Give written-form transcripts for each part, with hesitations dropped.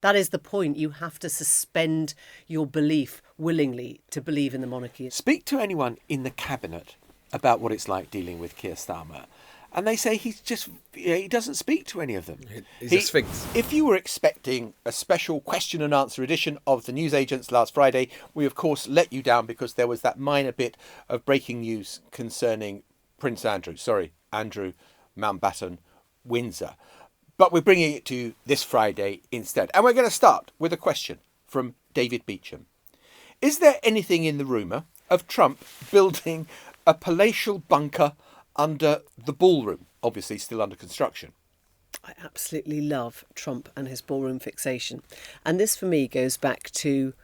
That is the point. You have to suspend your belief willingly to believe in the monarchy. Speak to anyone in the cabinet about what it's like dealing with Keir Starmer, and they say he doesn't speak to any of them. He's a sphinx. If you were expecting a special question and answer edition of the Newsagents last Friday, we of course let you down because there was that minor bit of breaking news concerning Andrew Mountbatten Windsor. But we're bringing it to you this Friday instead. And we're going to start with a question from David Beecham. Is there anything in the rumour of Trump building a palatial bunker under the ballroom, obviously still under construction? I absolutely love Trump and his ballroom fixation. And this for me goes back to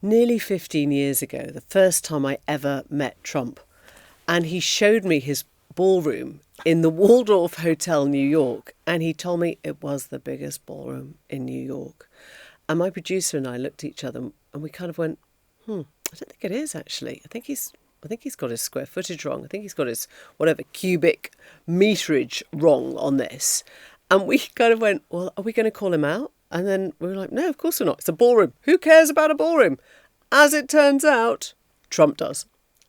nearly 15 years ago, the first time I ever met Trump. And he showed me his ballroom in the Waldorf Hotel, New York. And he told me it was the biggest ballroom in New York. And my producer and I looked at each other and we kind of went, I don't think it is actually. I think he's got his square footage wrong. I think he's got his whatever cubic meterage wrong on this. And we kind of went, well, are we going to call him out? And then we were like, no, of course we're not. It's a ballroom. Who cares about a ballroom? As it turns out, Trump does.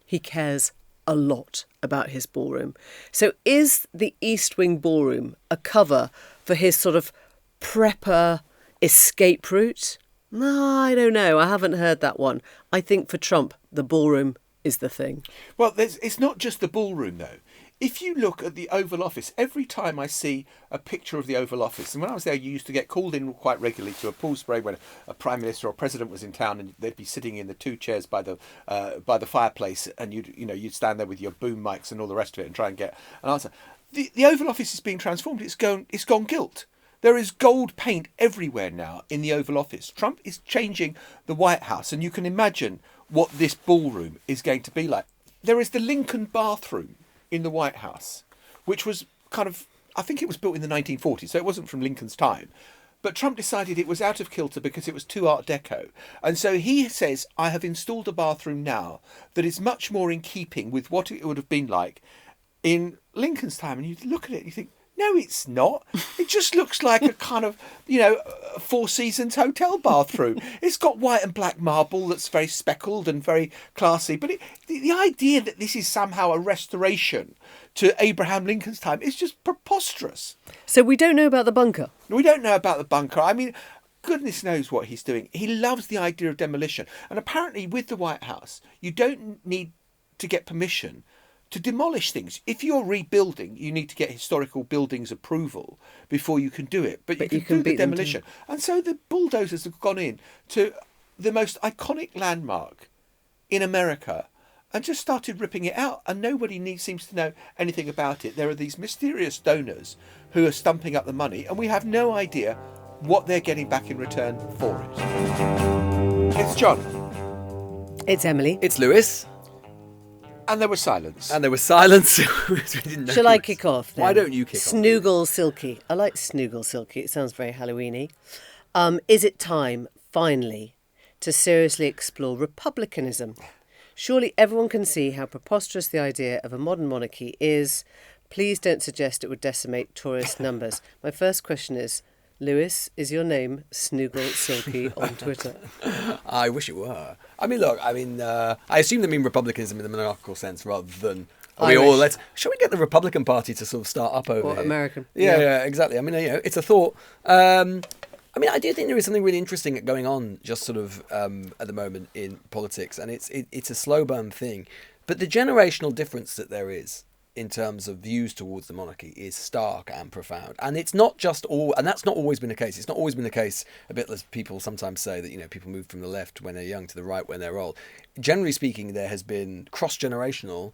He cares a lot about his ballroom. So is the East Wing ballroom a cover for his sort of prepper escape route? No, I don't know. I haven't heard that one. I think for Trump, the ballroom is the thing. Well, it's not just the ballroom, though. If you look at the Oval Office, every time I see a picture of the Oval Office, and when I was there, you used to get called in quite regularly to a pool spray when a Prime Minister or President was in town, and they'd be sitting in the two chairs by the fireplace, and you'd stand there with your boom mics and all the rest of it and try and get an answer. The Oval Office is being transformed. It's gone gilt. There is gold paint everywhere now in the Oval Office. Trump is changing the White House, and you can imagine what this ballroom is going to be like. There is the Lincoln bathroom in the White House, which was I think it was built in the 1940s, so it wasn't from Lincoln's time. But Trump decided it was out of kilter because it was too Art Deco. And so he says, I have installed a bathroom now that is much more in keeping with what it would have been like in Lincoln's time. And you look at it and you think, no, it's not. It just looks like a kind of, a Four Seasons hotel bathroom. It's got white and black marble that's very speckled and very classy. But the idea that this is somehow a restoration to Abraham Lincoln's time is just preposterous. So we don't know about the bunker? We don't know about the bunker. I mean, goodness knows what he's doing. He loves the idea of demolition. And apparently with the White House, you don't need to get permission to demolish things. If you're rebuilding, you need to get historical buildings approval before you can do it. But you can do the demolition. And so the bulldozers have gone in to the most iconic landmark in America and just started ripping it out. And nobody seems to know anything about it. There are these mysterious donors who are stumping up the money, and we have no idea what they're getting back in return for it. It's John. It's Emily. It's Lewis. And there was silence. Shall I kick off then? Why don't you kick off? Snoogle Silky. I like Snoogle Silky. It sounds very Halloween-y. Is it time, finally, to seriously explore republicanism? Surely everyone can see how preposterous the idea of a modern monarchy is. Please don't suggest it would decimate tourist numbers. My first question is, Lewis, is your name Snoogle Silky on Twitter? I wish it were. I assume they mean republicanism in the monarchical sense rather than shall we get the Republican Party to sort of start up over here? American. Yeah, exactly. I mean, it's a thought. I do think there is something really interesting going on just sort of at the moment in politics, and it's a slow burn thing. But the generational difference that there is in terms of views towards the monarchy is stark and profound. And it's not just and that's not always been the case. It's not always been the case, a bit as people sometimes say that, people move from the left when they're young to the right when they're old. Generally speaking, there has been cross-generational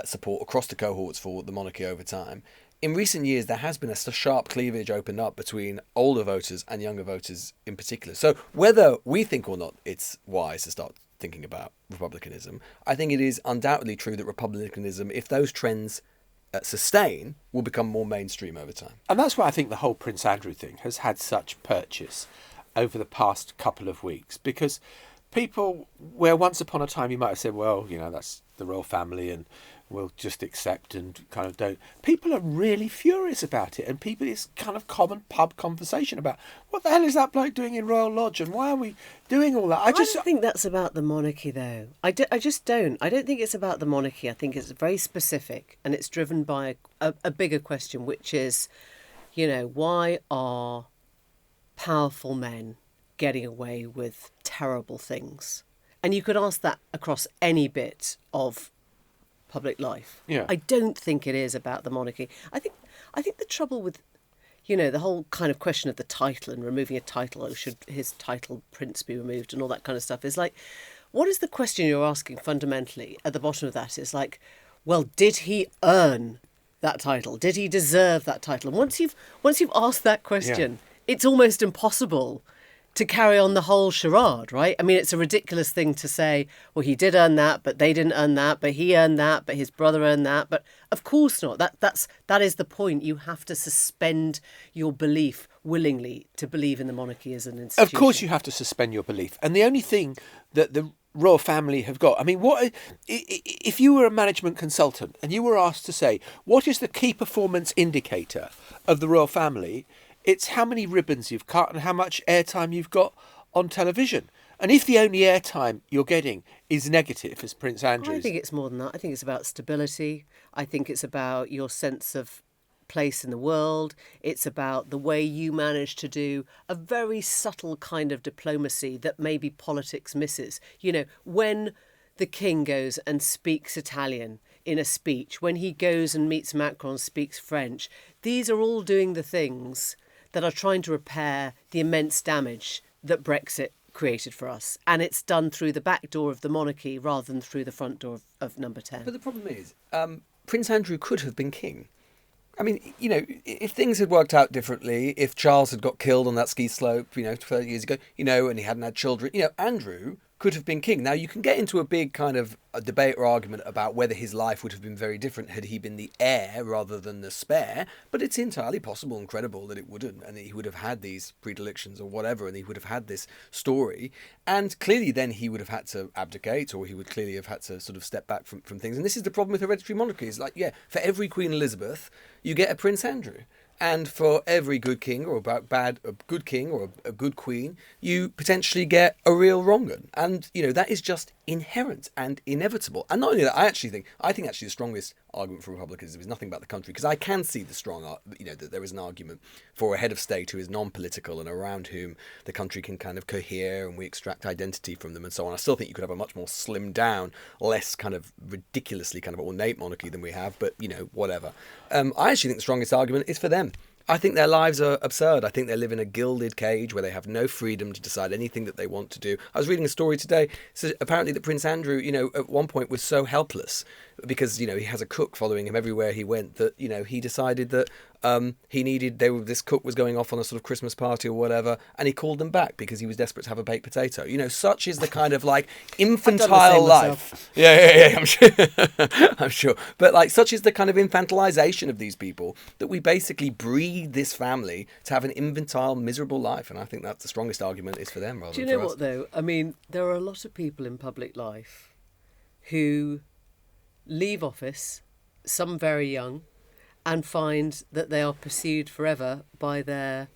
support across the cohorts for the monarchy over time. In recent years, there has been a sharp cleavage opened up between older voters and younger voters in particular. So whether we think or not it's wise to start thinking about republicanism, I think it is undoubtedly true that republicanism, if those trends sustain, will become more mainstream over time. And that's why I think the whole Prince Andrew thing has had such purchase over the past couple of weeks, because people, where once upon a time you might have said, well, that's the royal family and will just accept and kind of don't. People are really furious about it, and it's kind of common pub conversation about what the hell is that bloke doing in Royal Lodge, and why are we doing all that? I don't think that's about the monarchy, though. I just don't. I don't think it's about the monarchy. I think it's very specific, and it's driven by a bigger question, which is, why are powerful men getting away with terrible things? And you could ask that across any bit of public life. Yeah. I don't think it is about the monarchy. I think the trouble with, the whole kind of question of the title and removing a title, or should his title prince be removed and all that kind of stuff, is like, what is the question you're asking fundamentally at the bottom of that? Is like, well, did he earn that title? Did he deserve that title? And once you've asked that question, it's almost impossible to carry on the whole charade, right? I mean, it's a ridiculous thing to say, well, he did earn that, but they didn't earn that, but he earned that, but his brother earned that. But of course not. That is the point. You have to suspend your belief willingly to believe in the monarchy as an institution. Of course you have to suspend your belief. And the only thing that the royal family have got, I mean, if you were a management consultant and you were asked to say, what is the key performance indicator of the royal family? It's how many ribbons you've cut and how much airtime you've got on television. And if the only airtime you're getting is negative, as Prince Andrew's... I think it's more than that. I think it's about stability. I think it's about your sense of place in the world. It's about the way you manage to do a very subtle kind of diplomacy that maybe politics misses. When the king goes and speaks Italian in a speech, when he goes and meets Macron, speaks French, these are all doing the things that are trying to repair the immense damage that Brexit created for us. And it's done through the back door of the monarchy rather than through the front door of number 10. But the problem is, Prince Andrew could have been king. I mean, if things had worked out differently, if Charles had got killed on that ski slope, 30 years ago, and he hadn't had children, Andrew could have been king. Now, you can get into a big kind of a debate or argument about whether his life would have been very different had he been the heir rather than the spare, but it's entirely possible and credible that it wouldn't, and that he would have had these predilections or whatever, and he would have had this story, and clearly then he would have had to abdicate, or he would clearly have had to sort of step back from things. And this is the problem with hereditary monarchies. Like, for every Queen Elizabeth, you get a Prince Andrew. And for every good king or a good king or a good queen, you potentially get a real wrong 'un. And, that is just inherent and inevitable. And not only that, I think actually the strongest argument for republicanism is nothing about the country, because I can see the strong, that there is an argument for a head of state who is non-political and around whom the country can kind of cohere and we extract identity from them and so on. I still think you could have a much more slimmed down, less kind of ridiculously kind of ornate monarchy than we have, but, whatever. I actually think the strongest argument is for them. I think their lives are absurd. I think they live in a gilded cage where they have no freedom to decide anything that they want to do. I was reading a story today, so apparently that Prince Andrew, at one point was so helpless because, he has a cook following him everywhere he went that, he decided that this cook was going off on a sort of Christmas party or whatever, and he called them back because he was desperate to have a baked potato. Such is the kind of like infantile life. Yeah, I'm sure. I'm sure. But such is the kind of infantilization of these people that we basically breed this family to have an infantile, miserable life. And I think that's the strongest argument is for them rather than for us. Do you know what, though? I mean, there are a lot of people in public life who leave office, some very young, and find that they are pursued forever by their,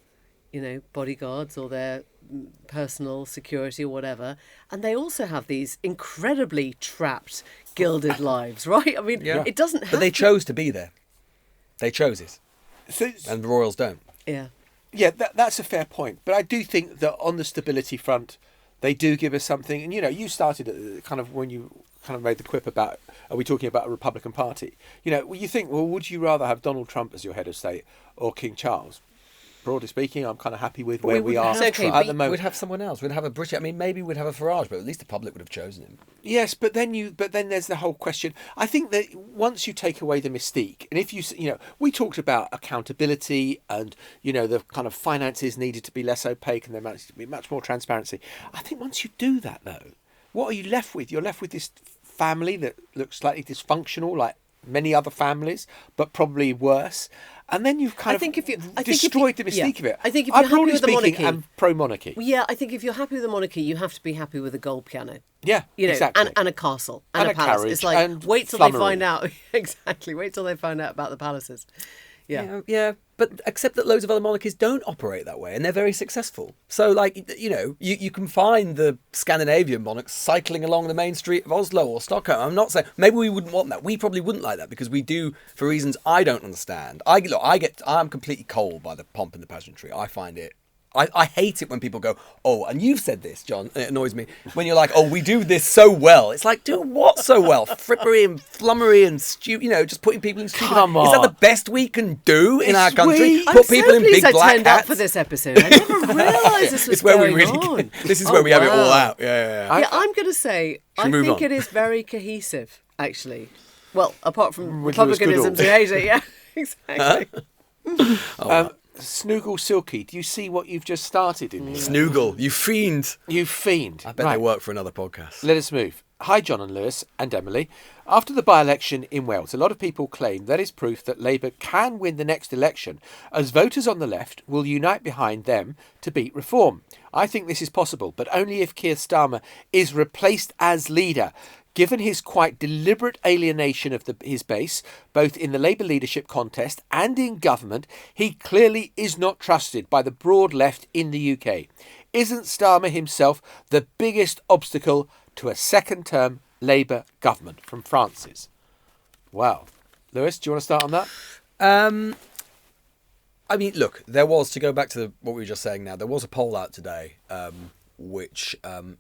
bodyguards or their personal security or whatever. And they also have these incredibly trapped, gilded lives, right? I mean, It doesn't have But they chose to be there. They chose it. So, and the royals don't. Yeah. Yeah, that's a fair point. But I do think that on the stability front, they do give us something. And, you started at kind of when you kind of made the quip about, are we talking about a Republican Party? You think, well, would you rather have Donald Trump as your head of state or King Charles? Broadly speaking, I'm kind of happy with where we are at the moment. We'd have someone else. We'd have a British. I mean, maybe we'd have a Farage, but at least the public would have chosen him. Yes, but then there's the whole question. I think that once you take away the mystique, and if we talked about accountability and the kind of finances needed to be less opaque and there needs to be much more transparency. I think once you do that, though, what are you left with? You're left with this family that looks slightly dysfunctional, like many other families, but probably worse. And then you've kind of destroyed the mystique of it. I think if you're happy with the monarchy, I'm pro-monarchy. Yeah, I think if you're happy with the monarchy, you have to be happy with a gold piano. Yeah, exactly. And a castle and a palace. Carriage, it's like, and wait till flummery. they find out. Exactly. Wait till they find out about the palaces. Yeah, but except that loads of other monarchies don't operate that way, and they're very successful. So, like, you can find the Scandinavian monarchs cycling along the main street of Oslo or Stockholm. I'm not saying maybe we wouldn't want that. We probably wouldn't like that because we do for reasons I don't understand. I'm completely cold by the pomp and the pageantry. I find it. I hate it when people go, oh, and you've said this, John, and it annoys me, when you're like, oh, we do this so well. It's like, do what so well? Frippery and flummery and just putting people in stupid... Come on. Is that the best we can do in our country? I'm so pleased I turned up for this episode. I never realised this was going on. This is where we have it all out. Yeah. I'm going to say, I think it is very cohesive, actually. Well, apart from republicanism in Asia, yeah, exactly. Snoogle Silky, do you see what you've just started in here? Snoogle, you fiend. You fiend. I bet they work for another podcast. Let us move. Hi, John and Lewis and Emily. After the by-election in Wales, a lot of people claim that is proof that Labour can win the next election, as voters on the left will unite behind them to beat reform. I think this is possible, but only if Keir Starmer is replaced as leader. Given his quite deliberate alienation of his base, both in the Labour leadership contest and in government, he clearly is not trusted by the broad left in the UK. Isn't Starmer himself the biggest obstacle to a second-term Labour government? From Francis. Wow. Lewis, do you want to start on that? I mean, look, there was, to go back to what we were just saying now, there was a poll out today which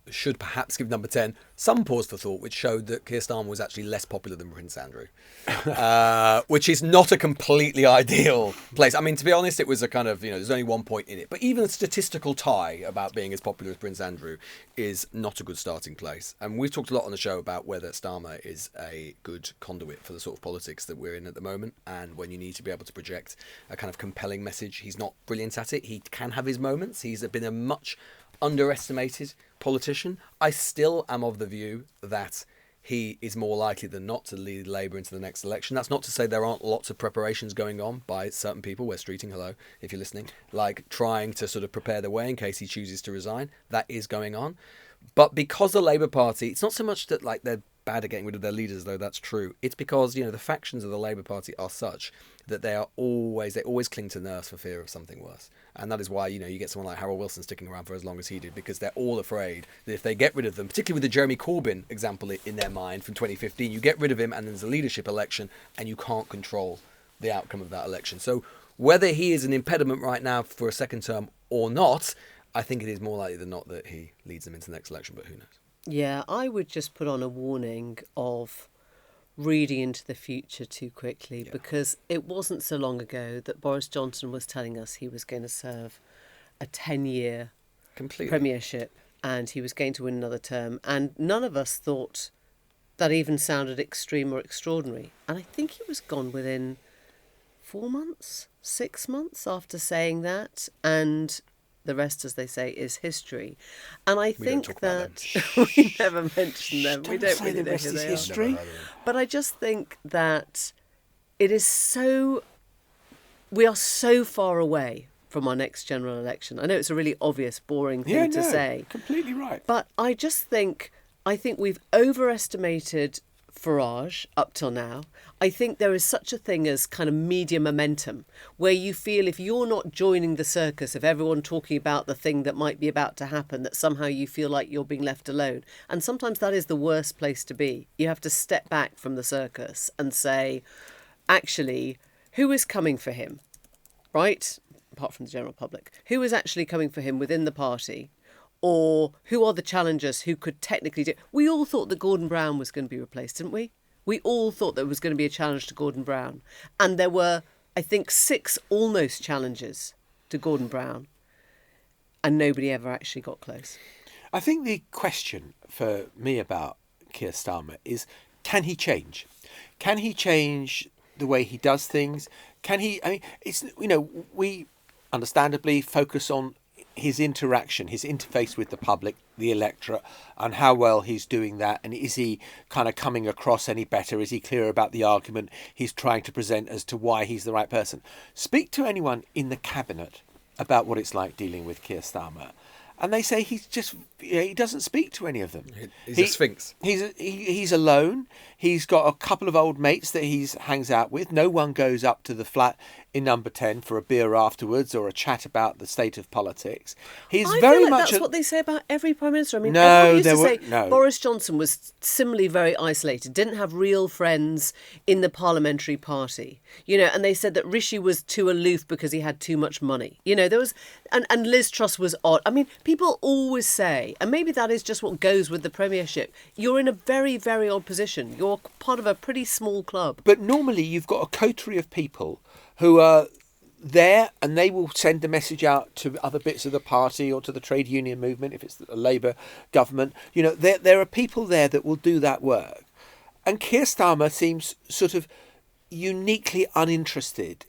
should perhaps give number 10 some pause for thought, which showed that Keir Starmer was actually less popular than Prince Andrew, which is not a completely ideal place. I mean, to be honest, it was a kind of, there's only 1 point in it. But even a statistical tie about being as popular as Prince Andrew is not a good starting place. And we've talked a lot on the show about whether Starmer is a good conduit for the sort of politics that we're in at the moment. And when you need to be able to project a kind of compelling message, he's not brilliant at it. He can have his moments. He's been a much underestimated politician. I still am of the view that he is more likely than not to lead Labour into the next election. That's not to say there aren't lots of preparations going on by certain people. We're Streeting, hello, if you're listening, like trying to sort of prepare the way in case he chooses to resign. That is going on. But because the Labour Party, it's not so much that like they're bad at getting rid of their leaders, though that's true. It's because, the factions of the Labour Party are such that they always cling to nurse for fear of something worse. And that is why, you get someone like Harold Wilson sticking around for as long as he did, because they're all afraid that if they get rid of them, particularly with the Jeremy Corbyn example in their mind from 2015, you get rid of him and there's a leadership election and you can't control the outcome of that election. So whether he is an impediment right now for a second term or not, I think it is more likely than not that he leads them into the next election, but who knows? Yeah, I would just put on a warning of reading into the future too quickly, because it wasn't so long ago that Boris Johnson was telling us he was going to serve a 10-year premiership and he was going to win another term, and none of us thought that even sounded extreme or extraordinary. And I think he was gone within 4 months, 6 months after saying that, and the rest, as they say, is history. And I think that we never mention them. We don't say really the know rest who is they history. are. But I just think that it is so... We are so far away from our next general election. I know it's a really obvious, boring thing to say. Completely right. But I think we've overestimated Farage up till now. I think there is such a thing as kind of media momentum, where you feel if you're not joining the circus of everyone talking about the thing that might be about to happen, that somehow you feel like you're being left alone. And sometimes that is the worst place to be. You have to step back from the circus and say, actually, who is coming for him, right? Apart from the general public, who is actually coming for him within the party? Or who are the challengers who could technically do... We all thought that Gordon Brown was going to be replaced, didn't we? We all thought there was going to be a challenge to Gordon Brown. And there were, I think, 6 almost challenges to Gordon Brown. And nobody ever actually got close. I think the question for me about Keir Starmer is, can he change? Can he change the way he does things? Can he... I mean, it's, we understandably focus on his interaction, his interface with the public, the electorate, and how well he's doing that, and is he kind of coming across any better? Is he clear about the argument he's trying to present as to why he's the right person? Speak to anyone in the cabinet about what it's like dealing with Keir Starmer, and they say he doesn't speak to any of them. He's a sphinx. He's alone. He's got a couple of old mates that he hangs out with. No one goes up to the flat in number 10 for a beer afterwards or a chat about the state of politics. He's I very feel like much that's what they say about every Prime Minister. I mean, No, everyone used to say no. Boris Johnson was similarly very isolated, didn't have real friends in the parliamentary party. You know, and they said that Rishi was too aloof because he had too much money. You know, there was, and Liz Truss was odd. I mean, people always say, and maybe that is just what goes with the Premiership, you're in a very, very odd position. You're part of a pretty small club. But normally you've got a coterie of people who are there, and they will send a message out to other bits of the party or to the trade union movement if it's a Labour government. You know, there are people there that will do that work. And Keir Starmer seems sort of uniquely uninterested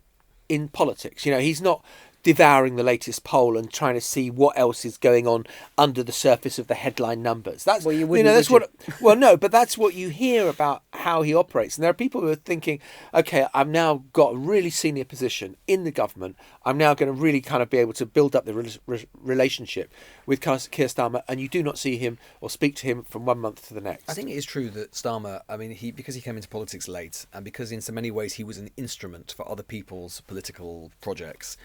in politics. You know, he's not devouring the latest poll and trying to see what else is going on under the surface of the headline numbers. That's, well, you you wouldn't, know, that's would what. Well, no, but that's what you hear about how he operates. And there are people who are thinking, okay, I've now got a really senior position in the government. I'm now going to really kind of be able to build up the relationship with Keir Starmer, and you do not see him or speak to him from one month to the next. I think it is true that Starmer, I mean, because he came into politics late, and because in so many ways he was an instrument for other people's political projects,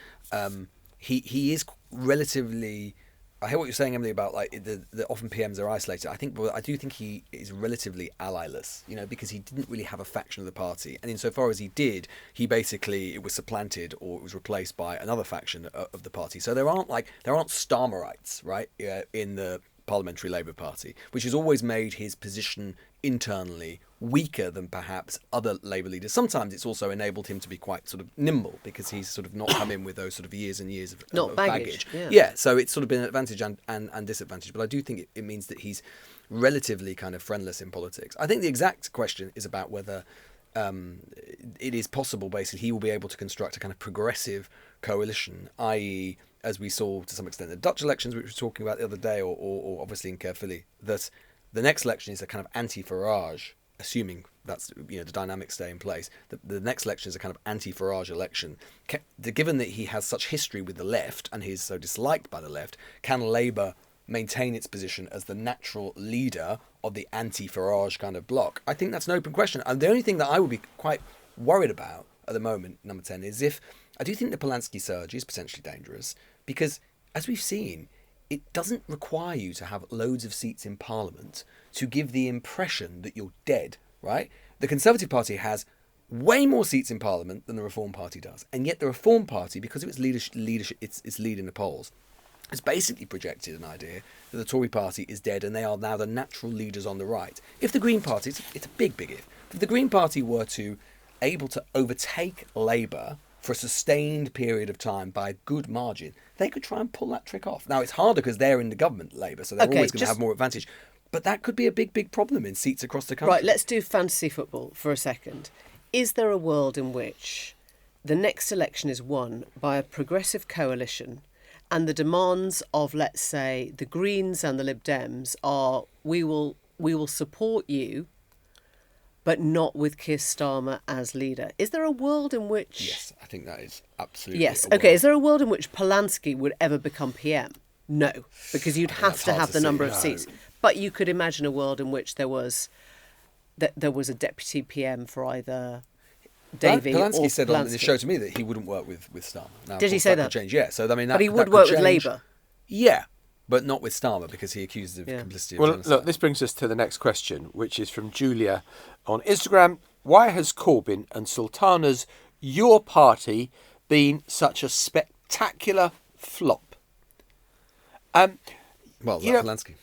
he is relatively. I hear what you're saying, Emily, about like the often PMs are isolated. I do think he is relatively allyless, you know, because he didn't really have a faction of the party, and insofar as he did, it was supplanted or it was replaced by another faction of the party. So there aren't Starmerites, right, in the Parliamentary Labour Party, which has always made his position internally weaker than perhaps other Labour leaders. Sometimes it's also enabled him to be quite sort of nimble because he's sort of not come in with those sort of years and years of baggage. Yeah, so it's sort of been an advantage and disadvantage. But I do think it means that he's relatively kind of friendless in politics. I think the exact question is about whether it is possible, basically, he will be able to construct a kind of progressive coalition, i.e., as we saw to some extent the Dutch elections, which we were talking about the other day, or obviously in Caerphilly, that the next election is a kind of anti-Farage, assuming that's, you know, the dynamics stay in place. The next election is a kind of anti-Farage election. Given that he has such history with the left and he's so disliked by the left, can Labour maintain its position as the natural leader of the anti-Farage kind of bloc? I think that's an open question. And the only thing that I would be quite worried about at the moment, number 10, is if I do think the Polanski surge is potentially dangerous because, as we've seen, it doesn't require you to have loads of seats in Parliament to give the impression that you're dead, right? The Conservative Party has way more seats in Parliament than the Reform Party does. And yet the Reform Party, because of its leadership, its lead in the polls, has basically projected an idea that the Tory Party is dead and they are now the natural leaders on the right. If the Green Party, it's a big if. If the Green Party were to able to overtake Labour for a sustained period of time by a good margin, they could try and pull that trick off. Now, it's harder because they're in the government, Labour, so they're always going to have more advantage. But that could be a big problem in seats across the country. Right, let's do fantasy football for a second. Is there a world in which the next election is won by a progressive coalition and the demands of, let's say, the Greens and the Lib Dems are, we will support you, but not with Keir Starmer as leader? Is there a world in which... Yes, I think that is absolutely... Yes, okay. Is there a world in which Polanski would ever become PM? No, because you'd have to have the number of seats. But you could imagine a world in which there was a deputy PM for either Davey or Polanski said on the show to me that he wouldn't work with Starmer. Now, did he say that? Could change. Yeah, so I mean, but he would work with Labour. Yeah, but not with Starmer because he accused of complicity. Well, look, this brings us to the next question, which is from Julia on Instagram. Why has Corbyn and Zultana's Your Party been such a spectacular flop? Polanski.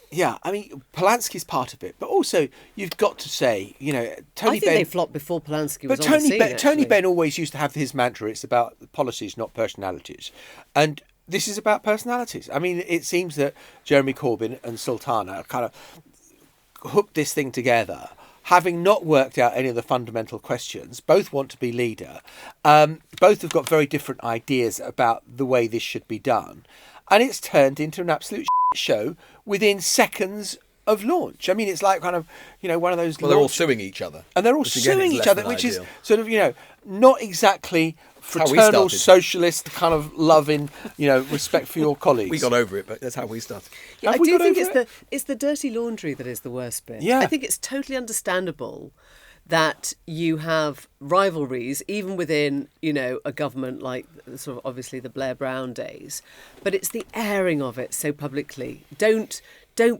Yeah, I mean, Polanski's part of it, but also you've got to say, you know, Tony I think they flopped before Polanski was but on the scene, Tony Benn always used to have his mantra, it's about policies, not personalities. And this is about personalities. I mean, it seems that Jeremy Corbyn and Zultana kind of hooked this thing together, having not worked out any of the fundamental questions. Both want to be leader. Both have got very different ideas about the way this should be done. and it's turned into an absolute show within seconds of launch. I mean, it's like kind of, one of those... Well, they're all suing each other. And they're all Which again suing is each less other, than which ideal. is sort of, not exactly how we fraternal started. socialist kind of love in, respect for your colleagues. We got over it, but that's how we started. Yeah, Have I we do got think over it's the dirty laundry that is the worst bit. Yeah. I think it's totally understandable that you have rivalries, even within, a government like sort of obviously the Blair Brown days, but it's the airing of it so publicly. Don't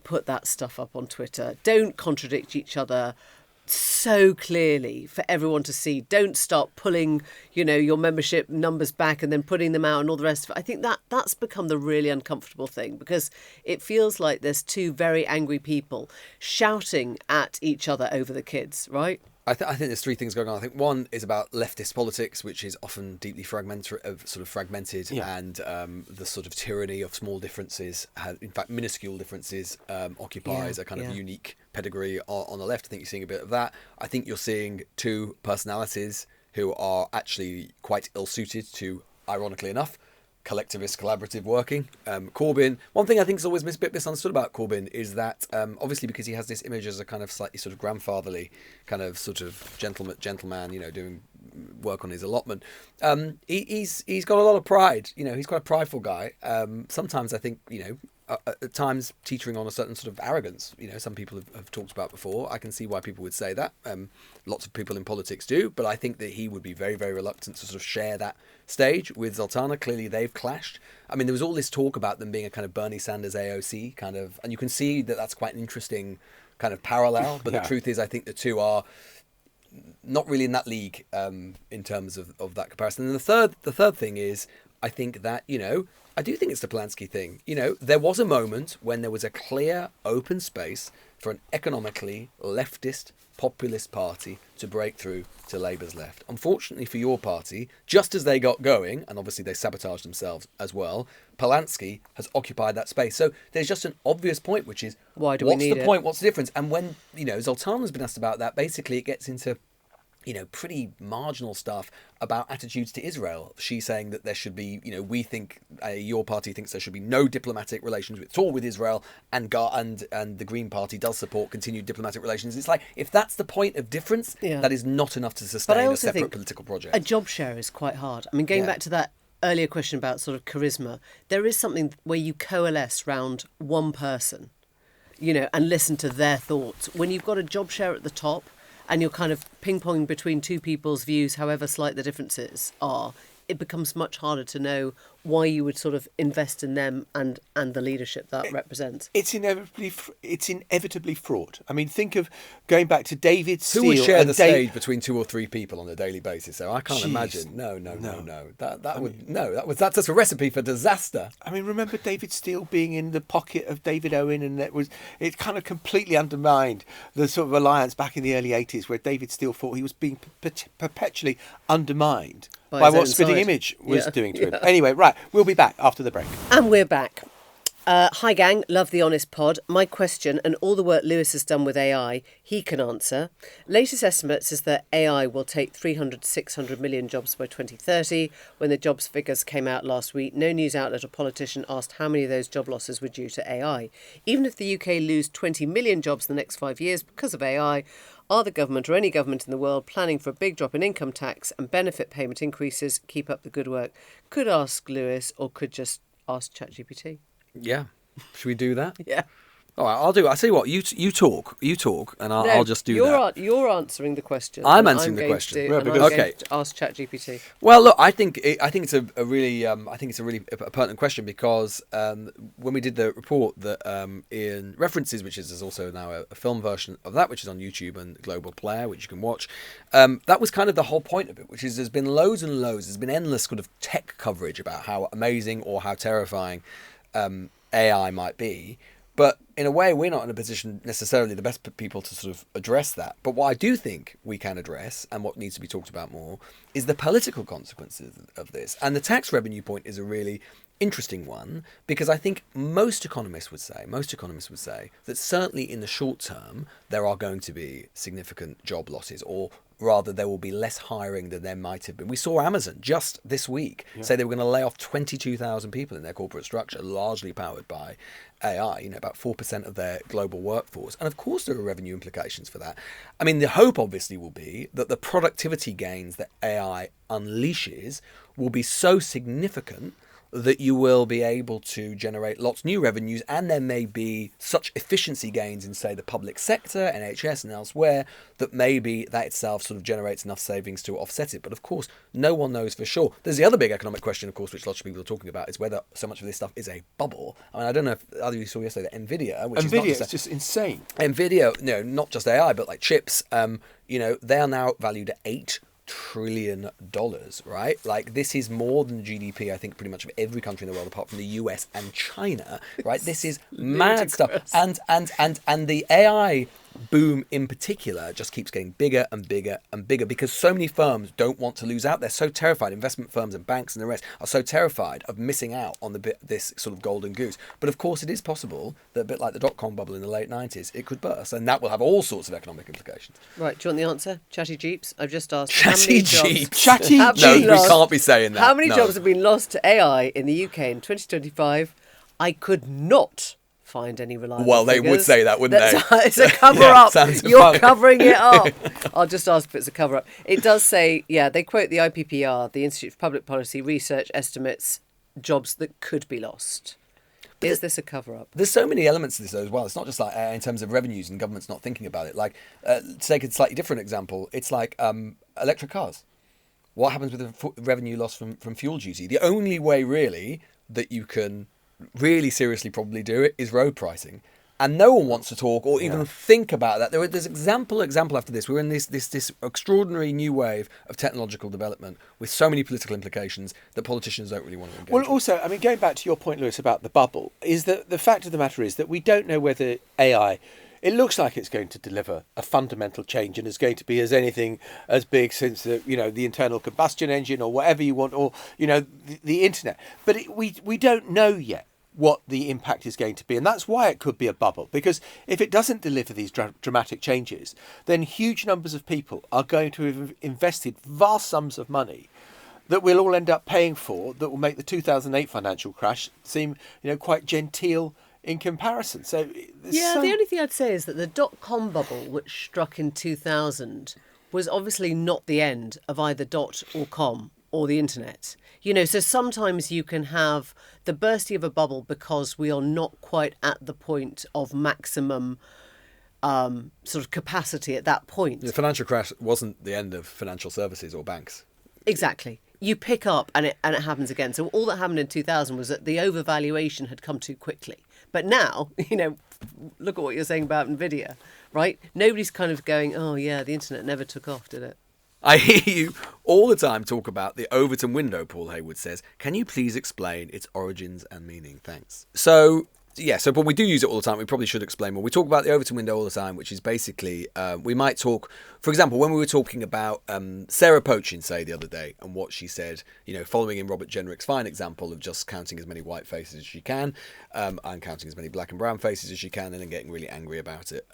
put that stuff up on Twitter. Don't contradict each other so clearly for everyone to see. Don't start pulling, your membership numbers back and then putting them out and all the rest of it. I think that's become the really uncomfortable thing, because it feels like there's two very angry people shouting at each other over the kids, right? I think there's three things going on. I think one is about leftist politics, which is often deeply fragmented, Yeah. and the sort of tyranny of small differences, in fact, minuscule differences, occupies a kind of unique pedigree on the left. I think you're seeing a bit of that. I think you're seeing two personalities who are actually quite ill-suited to, ironically enough, collectivist collaborative working. Corbyn, one thing I think is always a bit misunderstood about Corbyn is that obviously because he has this image as a kind of slightly sort of grandfatherly kind of sort of gentleman, doing work on his allotment. He's got a lot of pride. He's quite a prideful guy. Sometimes I think at times teetering on a certain sort of arrogance. Some people have talked about before. I can see why people would say that. Lots of people in politics do, but I think that he would be very, very reluctant to sort of share that stage with Zultana. Clearly, they've clashed. I mean, there was all this talk about them being a kind of Bernie Sanders AOC kind of, and you can see that that's quite an interesting kind of parallel. But Yeah. the truth is, I think the two are not really in that league in terms of that comparison. And the third thing is, I think that, I do think it's the Polanski thing. There was a moment when there was a clear, open space for an economically leftist, populist party to break through to Labour's left. Unfortunately for your party, just as they got going, and obviously they sabotaged themselves as well, Polanski has occupied that space. So there's just an obvious point, which is, Why do we need what's the it? point? What's the difference? And when, Zultana's been asked about that, basically it gets into pretty marginal stuff about attitudes to Israel. She's saying that there should be, we think, your party thinks there should be no diplomatic relations at all with Israel, and the Green Party does support continued diplomatic relations. It's like, if that's the point of difference, that is not enough to But I sustain a also separate think political project. a job share is quite hard. I mean, going back to that earlier question about sort of charisma, there is something where you coalesce round one person, and listen to their thoughts. When you've got a job share at the top, and you're kind of ping-ponging between two people's views, however slight the differences are, it becomes much harder to know why you would sort of invest in them and the leadership that represents. It's inevitably fraught. I mean, think of going back to David Steele. Who would share and the stage between two or three people on a daily basis? So I can't Jeez. imagine. No. That's just a recipe for disaster. I mean, remember David Steele being in the pocket of David Owen, and it kind of completely undermined the sort of alliance back in the early 80s, where David Steele thought he was being perpetually undermined by his what own Spitting side. Image was Yeah. doing to him. Anyway, right, we'll be back after the break. And we're back. Hi gang, love the honest pod. My question, and all the work Lewis has done with AI, he can answer. Latest estimates is that AI will take 300 to 600 million jobs by 2030. When the jobs figures came out last week, no news outlet or politician asked how many of those job losses were due to AI. Even if the UK lose 20 million jobs in the next 5 years because of AI, are the government or any government in the world planning for a big drop in income tax and benefit payment increases? Keep up the good work. Could ask Lewis, or could just ask ChatGPT. Yeah. Should we do that? Yeah. All right, I'll do it. I tell you what, you talk, and I'll just do that. You're answering the question. I'm and answering the going question. to- Yeah, and I'm because- going Okay. to ask ChatGPT. Well, look, I think it's a really pertinent question, because when we did the report that Ian references, which is also now a film version of that, which is on YouTube and Global Player, which you can watch, that was kind of the whole point of it, which is there's been loads and loads, there's been endless sort of tech coverage about how amazing or how terrifying AI might be. But in a way, we're not in a position necessarily the best people to sort of address that. But what I do think we can address, and what needs to be talked about more, is the political consequences of this. And the tax revenue point is a really interesting one, because I think most economists would say that certainly in the short term, there are going to be significant job losses, or rather there will be less hiring than there might have been. We saw Amazon just this week say they were going to lay off 22,000 people in their corporate structure, largely powered by AI, about 4% of their global workforce. And of course there are revenue implications for that. I mean, the hope obviously will be that the productivity gains that AI unleashes will be so significant that you will be able to generate lots of new revenues, and there may be such efficiency gains in, say, the public sector, NHS and elsewhere, that maybe that itself sort of generates enough savings to offset it. But of course, no one knows for sure. There's the other big economic question, of course, which lots of people are talking about, is whether so much of this stuff is a bubble. I mean, I don't know if either of you saw yesterday that NVIDIA, which is just insane. NVIDIA, not just AI, but like chips, they are now valued at $8 trillion, right? Like, this is more than the GDP, I think, pretty much of every country in the world apart from the US and China, right? This is mad stuff. And the AI boom in particular just keeps getting bigger and bigger and bigger because so many firms don't want to lose out. They're so terrified. Investment firms and banks and the rest are so terrified of missing out on this sort of golden goose. But of course, it is possible that a bit like the dot-com bubble in the late 90s, it could burst, and that will have all sorts of economic implications. Right, do you want the answer? Chatty Jeeps? I've just asked. Chatty Jeeps. Chatty Jeeps. No, we can't be saying that. How many jobs have been lost to AI in the UK in 2025? I could not find any reliable Well, they figures. would say that, wouldn't they? It's a cover-up. You're funny. covering it up. I'll just ask if it's a cover-up. It does say, they quote the IPPR, the Institute for Public Policy Research, estimates jobs that could be lost. Is this a cover-up? There's so many elements to this as well. It's not just like in terms of revenues and governments not thinking about it. Like, to take a slightly different example, it's like electric cars. What happens with the revenue loss from fuel duty? The only way, really, that you can really seriously probably do it is road pricing. And no one wants to talk or even think about that. There's example after this. We're in this extraordinary new wave of technological development with so many political implications that politicians don't really want to engage. Well, also, I mean, going back to your point, Lewis, about the bubble, is that the fact of the matter is that we don't know whether AI, it looks like it's going to deliver a fundamental change and is going to be as anything as big since the internal combustion engine or whatever you want, or the internet. But we don't know yet what the impact is going to be, and that's why it could be a bubble, because if it doesn't deliver these dramatic changes, then huge numbers of people are going to have invested vast sums of money that we'll all end up paying for, that will make the 2008 financial crash seem quite genteel in comparison. So the only thing I'd say is that the dot-com bubble, which struck in 2000, was obviously not the end of either dot or com or the internet. So sometimes you can have the bursting of a bubble because we are not quite at the point of maximum sort of capacity at that point. The financial crash wasn't the end of financial services or banks. Exactly. You pick up and it happens again. So all that happened in 2000 was that the overvaluation had come too quickly. But now, look at what you're saying about NVIDIA, right? Nobody's kind of going, oh yeah, the internet never took off, did it? I hear you all the time talk about the Overton Window, Paul Hayward says. Can you please explain its origins and meaning? Thanks. So but we do use it all the time. We probably should explain more. We talk about the Overton Window all the time, which is basically, we might talk, for example, when we were talking about Sarah Pochin, say, the other day, and what she said, following in Robert Jenrick's fine example of just counting as many white faces as she can, and counting as many black and brown faces as she can, and then getting really angry about it.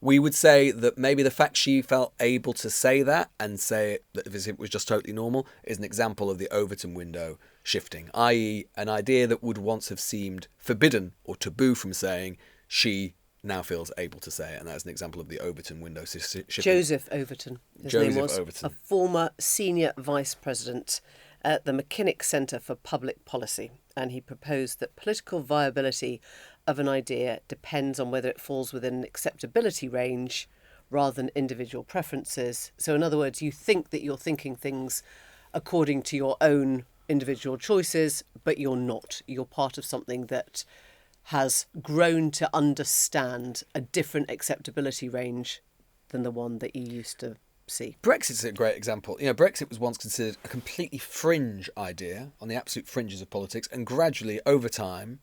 We would say that maybe the fact she felt able to say that and say it, that if it was just totally normal, is an example of the Overton window shifting, i.e. an idea that would once have seemed forbidden or taboo from saying, she now feels able to say it. And that's an example of the Overton window shifting. Joseph Overton, his name was, a former senior vice president at the McKinnock Centre for Public Policy. And he proposed that political viability of an idea depends on whether it falls within an acceptability range rather than individual preferences. So in other words, you think that you're thinking things according to your own individual choices, but you're not. You're part of something that has grown to understand a different acceptability range than the one that you used to see. Brexit's a great example. Brexit was once considered a completely fringe idea on the absolute fringes of politics, and gradually, over time,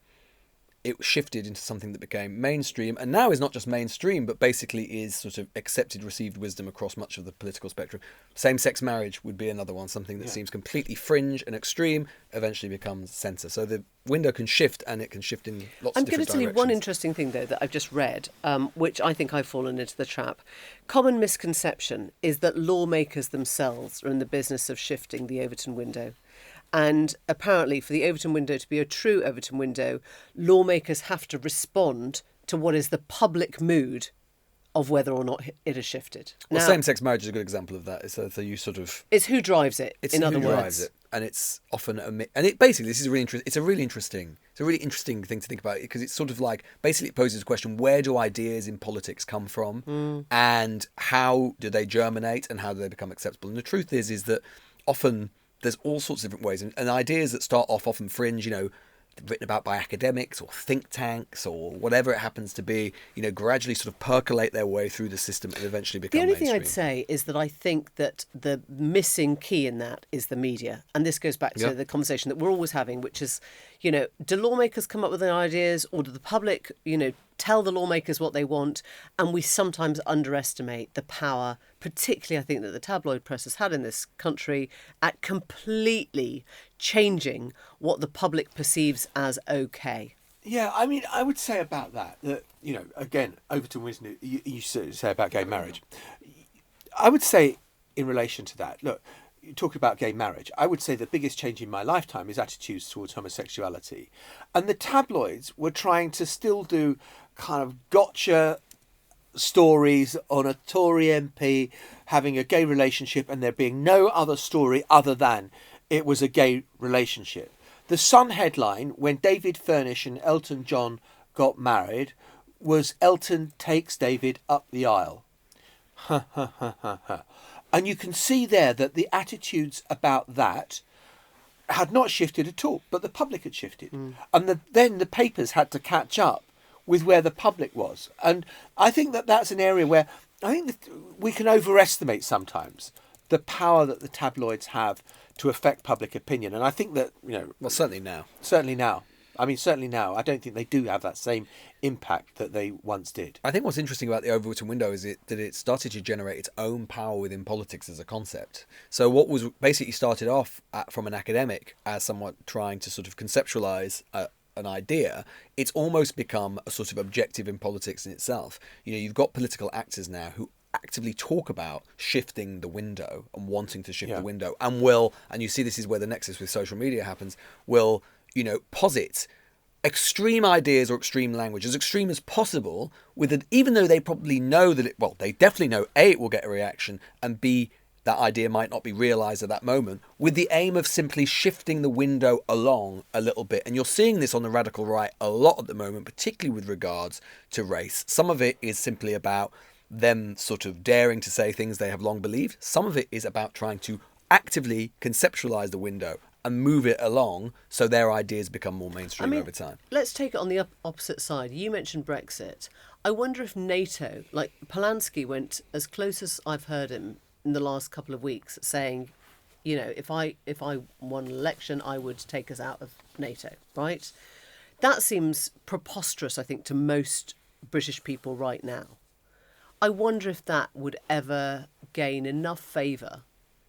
it shifted into something that became mainstream, and now is not just mainstream, but basically is sort of accepted, received wisdom across much of the political spectrum. Same-sex marriage would be another one, something that seems completely fringe and extreme, eventually becomes centre. So the window can shift, and it can shift in lots of different directions. I'm going to tell you one interesting thing, though, that I've just read, which I think I've fallen into the trap. Common misconception is that lawmakers themselves are in the business of shifting the Overton window. And apparently, for the Overton window to be a true Overton window, lawmakers have to respond to what is the public mood of whether or not it has shifted. Well, Now, same-sex marriage is a good example of that. So you sort of... It's who drives it, It's in who other drives words. it, and it's often and it basically this is really it's a really interesting thing to think about, because it's sort of like basically it poses a question: where do ideas in politics come from, and how do they germinate, and how do they become acceptable? And the truth is that often there's all sorts of different ways, and ideas that start off often fringe, written about by academics or think tanks or whatever it happens to be, gradually sort of percolate their way through the system and eventually become The only mainstream. thing I'd say is that I think that the missing key in that is the media. And this goes back to the conversation that we're always having, which is, do lawmakers come up with their ideas, or do the public, tell the lawmakers what they want? And we sometimes underestimate the power, particularly I think that the tabloid press has had in this country, at completely changing what the public perceives as okay. Yeah, I mean, I would say about that, again, Overton Window, you say about gay marriage. I would say in relation to that, look, you talk about gay marriage. I would say the biggest change in my lifetime is attitudes towards homosexuality. And the tabloids were trying to still do kind of gotcha stories on a Tory MP having a gay relationship and there being no other story other than it was a gay relationship. The Sun headline, when David Furnish and Elton John got married, was Elton takes David up the aisle. And you can see there that the attitudes about that had not shifted at all, but the public had shifted. And then the papers had to catch up with where the public was. And I think that that's an area where I think that we can overestimate sometimes the power that the tabloids have to affect public opinion. And I think that, Well, certainly now. Certainly now. I don't think they do have that same impact that they once did. I think what's interesting about the Overton window is that it started to generate its own power within politics as a concept. So what was basically started off from an academic as someone trying to sort of conceptualise an idea, it's almost become a sort of objective in politics in itself. You've got political actors now who actively talk about shifting the window and wanting to shift the window, and you see this is where the nexus with social media happens, will posit extreme ideas or extreme language, as extreme as possible, even though they probably know that they definitely know A, it will get a reaction, and B, that idea might not be realised at that moment, with the aim of simply shifting the window along a little bit. And you're seeing this on the radical right a lot at the moment, particularly with regards to race. Some of it is simply about them sort of daring to say things they have long believed. Some of it is about trying to actively conceptualise the window and move it along so their ideas become more mainstream over time. Let's take it on the opposite side. You mentioned Brexit. I wonder if NATO, like Polanski went as close as I've heard him in the last couple of weeks, saying, if I won an election, I would take us out of NATO, right? That seems preposterous, I think, to most British people right now. I wonder if that would ever gain enough favour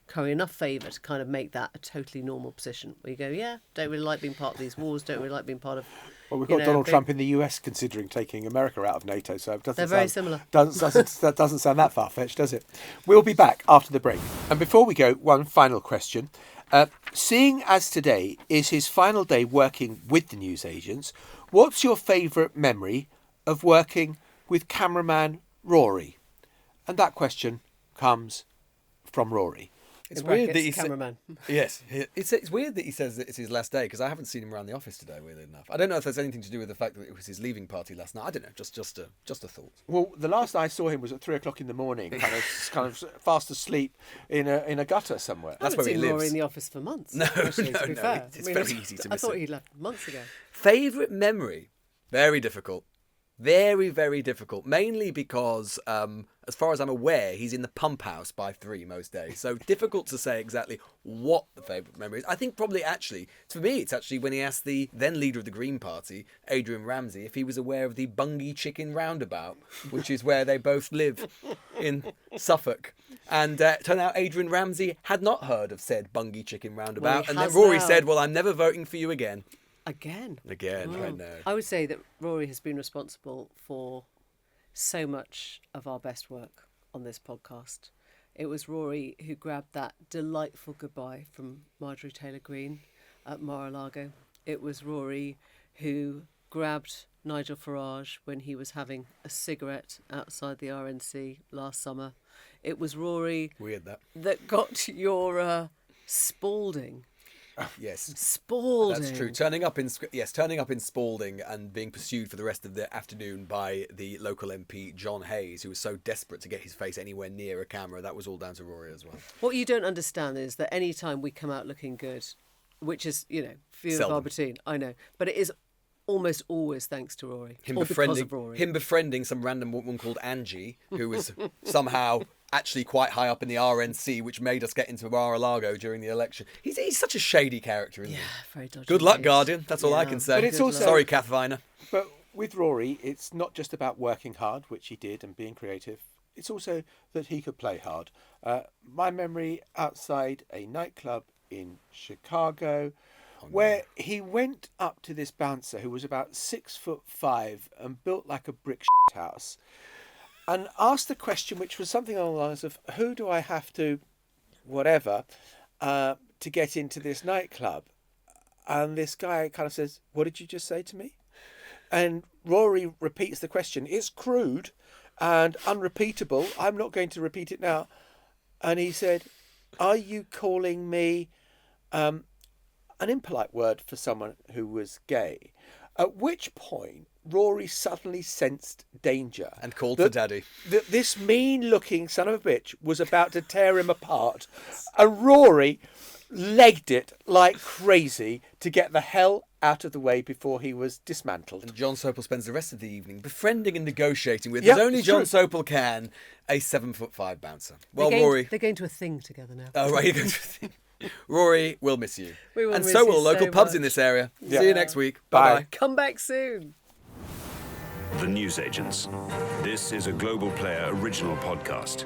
to kind of make that a totally normal position, where you go, don't really like being part of these wars, don't really like being part of... Well, we've got Donald Trump in the US considering taking America out of NATO, so it doesn't They're very similar. That doesn't sound that far-fetched, does it? We'll be back after the break. And before we go, one final question. Seeing as today is his final day working with the newsagents, what's your favourite memory of working with cameraman Rory? And that question comes from Rory. It's weird that he cameraman. Yes, it's weird that he says that it's his last day, because I haven't seen him around the office today. Weirdly enough, I don't know if there's anything to do with the fact that it was his leaving party last night. I don't know, just a thought. Well, the last I saw him was at 3:00 in the morning, kind of fast asleep in a gutter somewhere. That's where he lives. Rory in the office for months. No, actually, no, to be fair. it's very easy to miss. I thought he'd left months ago. Favourite memory? Very difficult. Very, very difficult. Mainly because, as far as I'm aware, he's in the pump house by 3 most days. So difficult to say exactly what the favourite memory is. I think probably actually, for me, it's actually when he asked the then leader of the Green Party, Adrian Ramsey, if he was aware of the Bungay Chicken Roundabout, which is where they both live in Suffolk. And turned out Adrian Ramsey had not heard of said Bungay Chicken Roundabout. Well, And then has Rory now. said, well, I'm never voting for you again. Again. I know. I would say that Rory has been responsible for so much of our best work on this podcast. It was Rory who grabbed that delightful goodbye from Marjorie Taylor Greene at Mar-a-Lago. It was Rory who grabbed Nigel Farage when he was having a cigarette outside the RNC last summer. It was Rory Weird that got your Spalding. Yes. Spalding. That's true. Turning up in Spalding and being pursued for the rest of the afternoon by the local MP John Hayes, who was so desperate to get his face anywhere near a camera. That was all down to Rory as well. What you don't understand is that any time we come out looking good, which is, few and far between, I know, but it is almost always thanks to Rory. Because of Rory. Him befriending some random woman called Angie, who was somehow actually quite high up in the RNC, which made us get into Mar-a-Lago during the election. He's such a shady character, isn't he? Yeah, very dodgy. Good luck, case. Guardian. That's all I can say. But it's also- Sorry, Kath Viner. But with Rory, it's not just about working hard, which he did, and being creative. It's also that he could play hard. My memory outside a nightclub in Chicago, where he went up to this bouncer who was about 6'5" and built like a brick house, and asked the question, which was something along the lines of, who do I have to, whatever, to get into this nightclub? And this guy kind of says, what did you just say to me? And Rory repeats the question. It's crude and unrepeatable. I'm not going to repeat it now. And he said, are you calling me an impolite word for someone who was gay? At which point, Rory suddenly sensed danger. And called for Daddy. That this mean-looking son of a bitch was about to tear him apart. And Rory legged it like crazy to get the hell out of the way before he was dismantled. And John Sopel spends the rest of the evening befriending and negotiating with, Yep, as only it's John true. Sopel can, a 7'5" bouncer. Well, They're going- Rory... They're going to a thing together now. Oh, right, you're going to think. Rory, we'll miss you. We will and miss so you will local so pubs much. in this area. Yeah. See you next week. Bye. Bye-bye. Come back soon. The Newsagents. This is a Global Player original podcast.